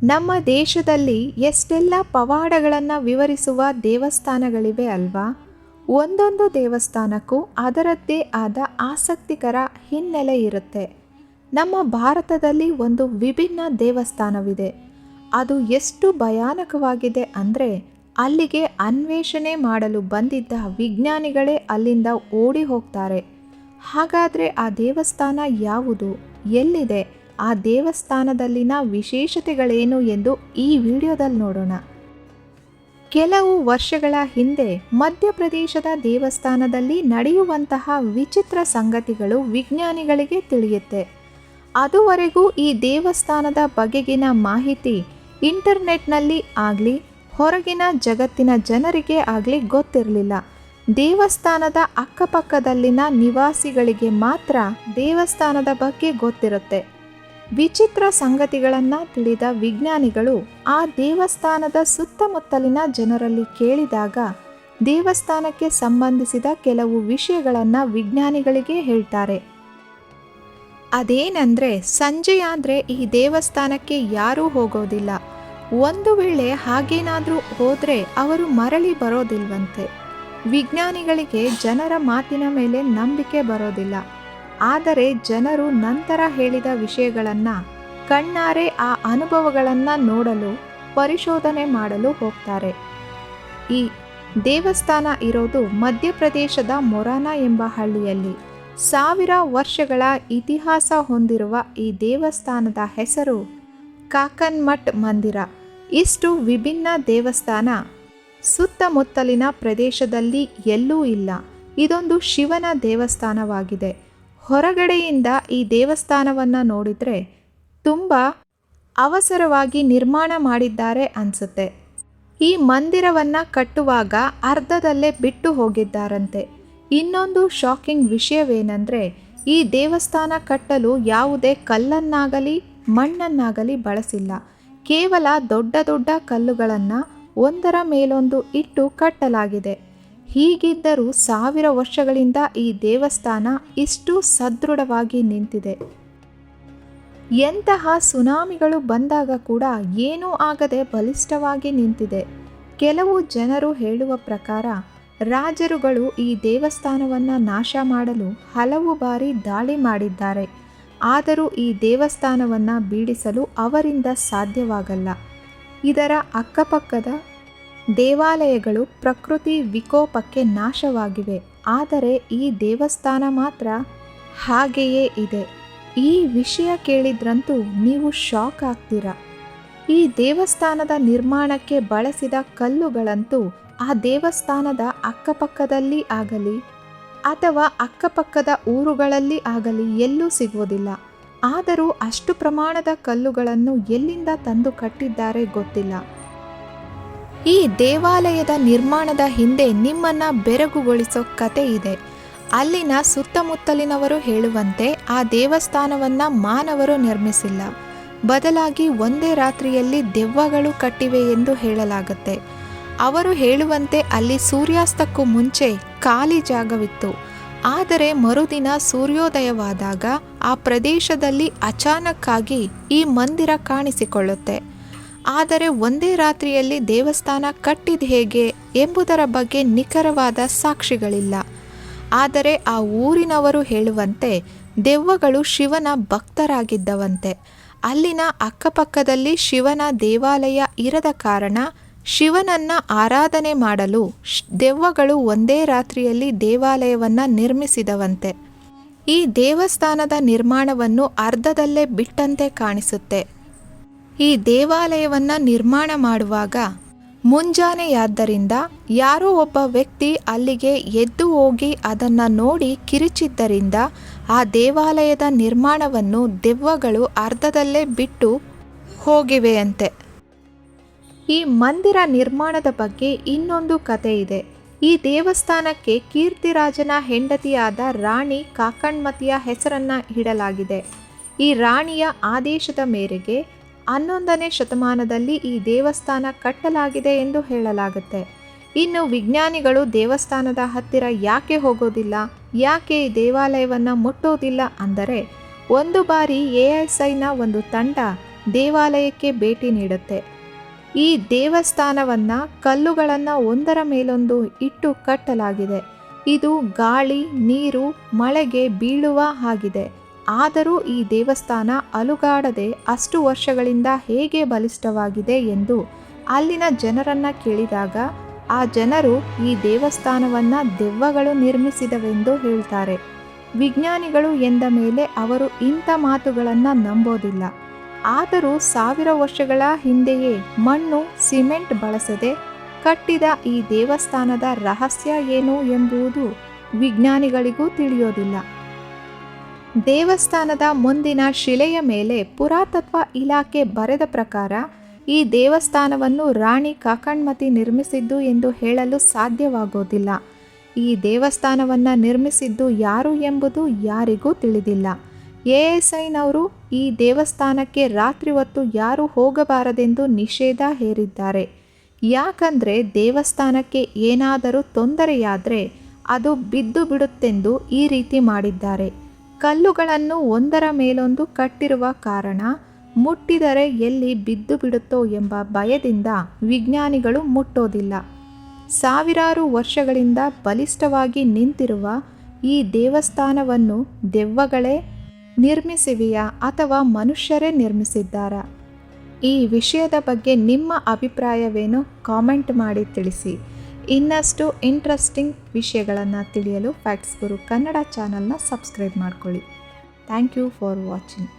ನಮ್ಮ ದೇಶದಲ್ಲಿ ಎಷ್ಟೆಲ್ಲ ಪವಾಡಗಳನ್ನು ವಿವರಿಸುವ ದೇವಸ್ಥಾನಗಳಿವೆ ಅಲ್ವಾ. ಒಂದೊಂದು ದೇವಸ್ಥಾನಕ್ಕೂ ಅದರದ್ದೇ ಆದ ಆಸಕ್ತಿಕರ ಹಿನ್ನೆಲೆ ಇರುತ್ತೆ. ನಮ್ಮ ಭಾರತದಲ್ಲಿ ಒಂದು ವಿಭಿನ್ನ ದೇವಸ್ಥಾನವಿದೆ. ಅದು ಎಷ್ಟು ಭಯಾನಕವಾಗಿದೆ ಅಂದರೆ ಅಲ್ಲಿಗೆ ಅನ್ವೇಷಣೆ ಮಾಡಲು ಬಂದಿದ್ದ ವಿಜ್ಞಾನಿಗಳೇ ಅಲ್ಲಿಂದ ಓಡಿ ಹೋಗ್ತಾರೆ. ಹಾಗಾದರೆ ಆ ದೇವಸ್ಥಾನ ಯಾವುದು, ಎಲ್ಲಿದೆ, ಆ ದೇವಸ್ಥಾನದಲ್ಲಿನ ವಿಶೇಷತೆಗಳೇನು ಎಂದು ಈ ವಿಡಿಯೋದಲ್ಲಿ ನೋಡೋಣ. ಕೆಲವು ವರ್ಷಗಳ ಹಿಂದೆ ಮಧ್ಯಪ್ರದೇಶದ ದೇವಸ್ಥಾನದಲ್ಲಿ ನಡೆಯುವಂತಹ ವಿಚಿತ್ರ ಸಂಗತಿಗಳು ವಿಜ್ಞಾನಿಗಳಿಗೆ ತಿಳಿಯುತ್ತೆ. ಅದುವರೆಗೂ ಈ ದೇವಸ್ಥಾನದ ಬಗೆಗಿನ ಮಾಹಿತಿ ಇಂಟರ್ನೆಟ್ನಲ್ಲಿ ಆಗಲಿ ಹೊರಗಿನ ಜಗತ್ತಿನ ಜನರಿಗೆ ಆಗಲಿ ಗೊತ್ತಿರಲಿಲ್ಲ. ದೇವಸ್ಥಾನದ ಅಕ್ಕಪಕ್ಕದಲ್ಲಿನ ನಿವಾಸಿಗಳಿಗೆ ಮಾತ್ರ ದೇವಸ್ಥಾನದ ಬಗ್ಗೆ ಗೊತ್ತಿರುತ್ತೆ. ವಿಚಿತ್ರ ಸಂಗತಿಗಳನ್ನು ತಿಳಿದ ವಿಜ್ಞಾನಿಗಳು ಆ ದೇವಸ್ಥಾನದ ಸುತ್ತಮುತ್ತಲಿನ ಜನರಲ್ಲಿ ಕೇಳಿದಾಗ ದೇವಸ್ಥಾನಕ್ಕೆ ಸಂಬಂಧಿಸಿದ ಕೆಲವು ವಿಷಯಗಳನ್ನು ವಿಜ್ಞಾನಿಗಳಿಗೆ ಹೇಳ್ತಾರೆ. ಅದೇನೆಂದರೆ, ಸಂಜೆಯಾದರೆ ಈ ದೇವಸ್ಥಾನಕ್ಕೆ ಯಾರೂ ಹೋಗೋದಿಲ್ಲ. ಒಂದು ವೇಳೆ ಹಾಗೇನಾದರೂ ಹೋದರೆ ಅವರು ಮರಳಿ ಬರೋದಿಲ್ವಂತೆ. ವಿಜ್ಞಾನಿಗಳಿಗೆ ಜನರ ಮಾತಿನ ಮೇಲೆ ನಂಬಿಕೆ ಬರೋದಿಲ್ಲ. ಆದರೆ ಜನರು ನಂತರ ಹೇಳಿದ ವಿಷಯಗಳನ್ನು ಕಣ್ಣಾರೆ ಆ ಅನುಭವಗಳನ್ನು ನೋಡಲು ಪರಿಶೋಧನೆ ಮಾಡಲು ಹೋಗ್ತಾರೆ. ಈ ದೇವಸ್ಥಾನ ಇರೋದು ಮಧ್ಯಪ್ರದೇಶದ ಮೊರಾನಾ ಎಂಬ ಹಳ್ಳಿಯಲ್ಲಿ. 1000 ವರ್ಷಗಳ ಇತಿಹಾಸ ಹೊಂದಿರುವ ಈ ದೇವಸ್ಥಾನದ ಹೆಸರು ಕಾಕನ್ ಮಠ್ ಮಂದಿರ. ಇಷ್ಟು ವಿಭಿನ್ನ ದೇವಸ್ಥಾನ ಸುತ್ತಮುತ್ತಲಿನ ಪ್ರದೇಶದಲ್ಲಿ ಎಲ್ಲೂ ಇಲ್ಲ. ಇದೊಂದು ಶಿವನ ದೇವಸ್ಥಾನವಾಗಿದೆ. ಹೊರಗಡೆಯಿಂದ ಈ ದೇವಸ್ಥಾನವನ್ನು ನೋಡಿದರೆ ತುಂಬ ಅವಸರವಾಗಿ ನಿರ್ಮಾಣ ಮಾಡಿದ್ದಾರೆ ಅನಿಸುತ್ತೆ. ಈ ಮಂದಿರವನ್ನು ಕಟ್ಟುವಾಗ ಅರ್ಧದಲ್ಲೇ ಬಿಟ್ಟು ಹೋಗಿದ್ದಾರಂತೆ. ಇನ್ನೊಂದು ಶಾಕಿಂಗ್ ವಿಷಯವೇನೆಂದರೆ, ಈ ದೇವಸ್ಥಾನ ಕಟ್ಟಲು ಯಾವುದೇ ಕಲ್ಲನ್ನಾಗಲಿ ಮಣ್ಣನ್ನಾಗಲಿ ಬಳಸಿಲ್ಲ. ಕೇವಲ ದೊಡ್ಡ ದೊಡ್ಡ ಕಲ್ಲುಗಳನ್ನು ಒಂದರ ಮೇಲೊಂದು ಇಟ್ಟು ಕಟ್ಟಲಾಗಿದೆ. ಹೀಗಿದ್ದರೂ 1000 ವರ್ಷಗಳಿಂದ ಈ ದೇವಸ್ಥಾನ ಇಷ್ಟು ಸದೃಢವಾಗಿ ನಿಂತಿದೆ. ಎಂತಹ ಸುನಾಮಿಗಳು ಬಂದಾಗ ಕೂಡ ಏನೂ ಆಗದೆ ಬಲಿಷ್ಠವಾಗಿ ನಿಂತಿದೆ. ಕೆಲವು ಜನರು ಹೇಳುವ ಪ್ರಕಾರ ರಾಜರುಗಳು ಈ ದೇವಸ್ಥಾನವನ್ನು ನಾಶ ಮಾಡಲು ಹಲವು ಬಾರಿ ದಾಳಿ ಮಾಡಿದ್ದಾರೆ. ಆದರೂ ಈ ದೇವಸ್ಥಾನವನ್ನು ಬೀಳಿಸಲು ಅವರಿಂದ ಸಾಧ್ಯವಾಗಲ್ಲ. ಇದರ ಅಕ್ಕಪಕ್ಕದ ದೇವಾಲಯಗಳು ಪ್ರಕೃತಿ ವಿಕೋಪಕ್ಕೆ ನಾಶವಾಗಿವೆ. ಆದರೆ ಈ ದೇವಸ್ಥಾನ ಮಾತ್ರ ಹಾಗೆಯೇ ಇದೆ. ಈ ವಿಷಯ ಕೇಳಿದ್ರಂತೂ ನೀವು ಶಾಕ್ ಆಗ್ತೀರಾ. ಈ ದೇವಸ್ಥಾನದ ನಿರ್ಮಾಣಕ್ಕೆ ಬಳಸಿದ ಕಲ್ಲುಗಳಂತೂ ಆ ದೇವಸ್ಥಾನದ ಅಕ್ಕಪಕ್ಕದಲ್ಲಿ ಆಗಲಿ ಅಥವಾ ಅಕ್ಕಪಕ್ಕದ ಊರುಗಳಲ್ಲಿ ಆಗಲಿ ಎಲ್ಲೂ ಸಿಗುವುದಿಲ್ಲ. ಆದರೂ ಅಷ್ಟು ಪ್ರಮಾಣದ ಕಲ್ಲುಗಳನ್ನು ಎಲ್ಲಿಂದ ತಂದು ಕಟ್ಟಿದ್ದಾರೆ ಗೊತ್ತಿಲ್ಲ. ಈ ದೇವಾಲಯದ ನಿರ್ಮಾಣದ ಹಿಂದೆ ನಿಮ್ಮನ್ನು ಬೆರಗುಗೊಳಿಸೋ ಕತೆ ಇದೆ. ಅಲ್ಲಿನ ಸುತ್ತಮುತ್ತಲಿನವರು ಹೇಳುವಂತೆ ಆ ದೇವಸ್ಥಾನವನ್ನು ಮಾನವರು ನಿರ್ಮಿಸಿಲ್ಲ. ಬದಲಾಗಿ ಒಂದೇ ರಾತ್ರಿಯಲ್ಲಿ ದೆವ್ವಗಳು ಕಟ್ಟಿವೆ ಎಂದು ಹೇಳಲಾಗುತ್ತೆ. ಅವರು ಹೇಳುವಂತೆ ಅಲ್ಲಿ ಸೂರ್ಯಾಸ್ತಕ್ಕೂ ಮುಂಚೆ ಖಾಲಿ ಜಾಗವಿತ್ತು. ಆದರೆ ಮರುದಿನ ಸೂರ್ಯೋದಯವಾದಾಗ ಆ ಪ್ರದೇಶದಲ್ಲಿ ಅಚಾನಕ್ಕಾಗಿ ಈ ಮಂದಿರ ಕಾಣಿಸಿಕೊಳ್ಳುತ್ತೆ. ಆದರೆ ಒಂದೇ ರಾತ್ರಿಯಲ್ಲಿ ದೇವಸ್ಥಾನ ಕಟ್ಟಿದ ಹೇಗೆ ಎಂಬುದರ ಬಗ್ಗೆ ನಿಖರವಾದ ಸಾಕ್ಷಿಗಳಿಲ್ಲ. ಆದರೆ ಆ ಊರಿನವರು ಹೇಳುವಂತೆ ದೆವ್ವಗಳು ಶಿವನ ಭಕ್ತರಾಗಿದ್ದವಂತೆ. ಅಲ್ಲಿನ ಅಕ್ಕಪಕ್ಕದಲ್ಲಿ ಶಿವನ ದೇವಾಲಯ ಇರದ ಕಾರಣ ಶಿವನನ್ನು ಆರಾಧನೆ ಮಾಡಲು ದೆವ್ವಗಳು ಒಂದೇ ರಾತ್ರಿಯಲ್ಲಿ ದೇವಾಲಯವನ್ನು ನಿರ್ಮಿಸಿದವಂತೆ. ಈ ದೇವಸ್ಥಾನದ ನಿರ್ಮಾಣವನ್ನು ಅರ್ಧದಲ್ಲೇ ಬಿಟ್ಟಂತೆ ಕಾಣಿಸುತ್ತೆ. ಈ ದೇವಾಲಯವನ್ನು ನಿರ್ಮಾಣ ಮಾಡುವಾಗ ಮುಂಜಾನೆಯಾದ್ದರಿಂದ ಯಾರೋ ಒಬ್ಬ ವ್ಯಕ್ತಿ ಅಲ್ಲಿಗೆ ಎದ್ದು ಹೋಗಿ ಅದನ್ನು ನೋಡಿ ಕಿರುಚಿದ್ದರಿಂದ ಆ ದೇವಾಲಯದ ನಿರ್ಮಾಣವನ್ನು ದೆವ್ವಗಳು ಅರ್ಧದಲ್ಲೇ ಬಿಟ್ಟು ಹೋಗಿವೆಯಂತೆ. ಈ ಮಂದಿರ ನಿರ್ಮಾಣದ ಬಗ್ಗೆ ಇನ್ನೊಂದು ಕತೆ ಇದೆ. ಈ ದೇವಸ್ಥಾನಕ್ಕೆ ಕೀರ್ತಿರಾಜನ ಹೆಂಡತಿಯಾದ ರಾಣಿ ಕಾಕಣ್ಮತಿಯ ಹೆಸರನ್ನು ಇಡಲಾಗಿದೆ. ಈ ರಾಣಿಯ ಆದೇಶದ ಮೇರೆಗೆ 11ನೇ ಶತಮಾನದಲ್ಲಿ ಈ ದೇವಸ್ಥಾನ ಕಟ್ಟಲಾಗಿದೆ ಎಂದು ಹೇಳಲಾಗುತ್ತೆ. ಇನ್ನು ವಿಜ್ಞಾನಿಗಳು ದೇವಸ್ಥಾನದ ಹತ್ತಿರ ಯಾಕೆ ಹೋಗೋದಿಲ್ಲ, ಯಾಕೆ ಈ ದೇವಾಲಯವನ್ನು ಮುಟ್ಟೋದಿಲ್ಲ ಅಂದರೆ, ಒಂದು ಬಾರಿ ASIನ ಒಂದು ತಂಡ ದೇವಾಲಯಕ್ಕೆ ಭೇಟಿ ನೀಡುತ್ತೆ. ಈ ದೇವಸ್ಥಾನವನ್ನು ಕಲ್ಲುಗಳನ್ನು ಒಂದರ ಮೇಲೊಂದು ಇಟ್ಟು ಕಟ್ಟಲಾಗಿದೆ. ಇದು ಗಾಳಿ ನೀರು ಮಳೆಗೆ ಬೀಳುವ ಹಾಗಿದೆ. ಆದರೂ ಈ ದೇವಸ್ಥಾನ ಅಲುಗಾಡದೆ ಅಷ್ಟು ವರ್ಷಗಳಿಂದ ಹೇಗೆ ಬಲಿಷ್ಠವಾಗಿದೆ ಎಂದು ಅಲ್ಲಿನ ಜನರನ್ನು ಕೇಳಿದಾಗ ಆ ಜನರು ಈ ದೇವಸ್ಥಾನವನ್ನು ದೆವ್ವಗಳು ನಿರ್ಮಿಸಿದವೆಂದು ಹೇಳ್ತಾರೆ. ವಿಜ್ಞಾನಿಗಳು ಎಂದ ಮೇಲೆ ಅವರು ಇಂಥ ಮಾತುಗಳನ್ನು ನಂಬೋದಿಲ್ಲ. ಆದರೂ 1000 ವರ್ಷಗಳ ಹಿಂದೆಯೇ ಮಣ್ಣು ಸಿಮೆಂಟ್ ಬಳಸದೆ ಕಟ್ಟಿದ ಈ ದೇವಸ್ಥಾನದ ರಹಸ್ಯ ಏನು ಎಂಬುದು ವಿಜ್ಞಾನಿಗಳಿಗೂ ತಿಳಿಯೋದಿಲ್ಲ. ದೇವಸ್ಥಾನದ ಮುಂದಿನ ಶಿಲೆಯ ಮೇಲೆ ಪುರಾತತ್ವ ಇಲಾಖೆ ಬರೆದ ಪ್ರಕಾರ ಈ ದೇವಸ್ಥಾನವನ್ನು ರಾಣಿ ಕಾಕಣ್ಮತಿ ನಿರ್ಮಿಸಿದ್ದು ಎಂದು ಹೇಳಲು ಸಾಧ್ಯವಾಗೋದಿಲ್ಲ. ಈ ದೇವಸ್ಥಾನವನ್ನು ನಿರ್ಮಿಸಿದ್ದು ಯಾರು ಎಂಬುದು ಯಾರಿಗೂ ತಿಳಿದಿಲ್ಲ. ASIನವರು ಈ ದೇವಸ್ಥಾನಕ್ಕೆ ರಾತ್ರಿ ಹೊತ್ತು ಯಾರೂ ಹೋಗಬಾರದೆಂದು ನಿಷೇಧ ಹೇರಿದ್ದಾರೆ. ಯಾಕಂದರೆ ದೇವಸ್ಥಾನಕ್ಕೆ ಏನಾದರೂ ತೊಂದರೆಯಾದರೆ ಅದು ಬಿದ್ದು ಬಿಡುತ್ತೆಂದು ಈ ರೀತಿ ಮಾಡಿದ್ದಾರೆ. ಕಲ್ಲುಗಳನ್ನು ಒಂದರ ಮೇಲೊಂದು ಕಟ್ಟಿರುವ ಕಾರಣ ಮುಟ್ಟಿದರೆ ಎಲ್ಲಿ ಬಿದ್ದು ಬಿಡುತ್ತೋ ಎಂಬ ಭಯದಿಂದ ವಿಜ್ಞಾನಿಗಳು ಮುಟ್ಟೋದಿಲ್ಲ. ಸಾವಿರಾರು ವರ್ಷಗಳಿಂದ ಬಲಿಷ್ಠವಾಗಿ ನಿಂತಿರುವ ಈ ದೇವಸ್ಥಾನವನ್ನು ದೆವ್ವಗಳೇ ನಿರ್ಮಿಸಿವೆಯಾ ಅಥವಾ ಮನುಷ್ಯರೇ ನಿರ್ಮಿಸಿದ್ದಾರಾ? ಈ ವಿಷಯದ ಬಗ್ಗೆ ನಿಮ್ಮ ಅಭಿಪ್ರಾಯವೇನು? ಕಾಮೆಂಟ್ ಮಾಡಿ ತಿಳಿಸಿ. ಇನ್ನಷ್ಟು ಇಂಟ್ರೆಸ್ಟಿಂಗ್ ವಿಷಯಗಳನ್ನು ತಿಳಿಯಲು ಫ್ಯಾಕ್ಟ್ಸ್ ಗುರು ಕನ್ನಡ ಚಾನಲ್ನ ಸಬ್ಸ್ಕ್ರೈಬ್ ಮಾಡ್ಕೊಳ್ಳಿ. Thank you for watching.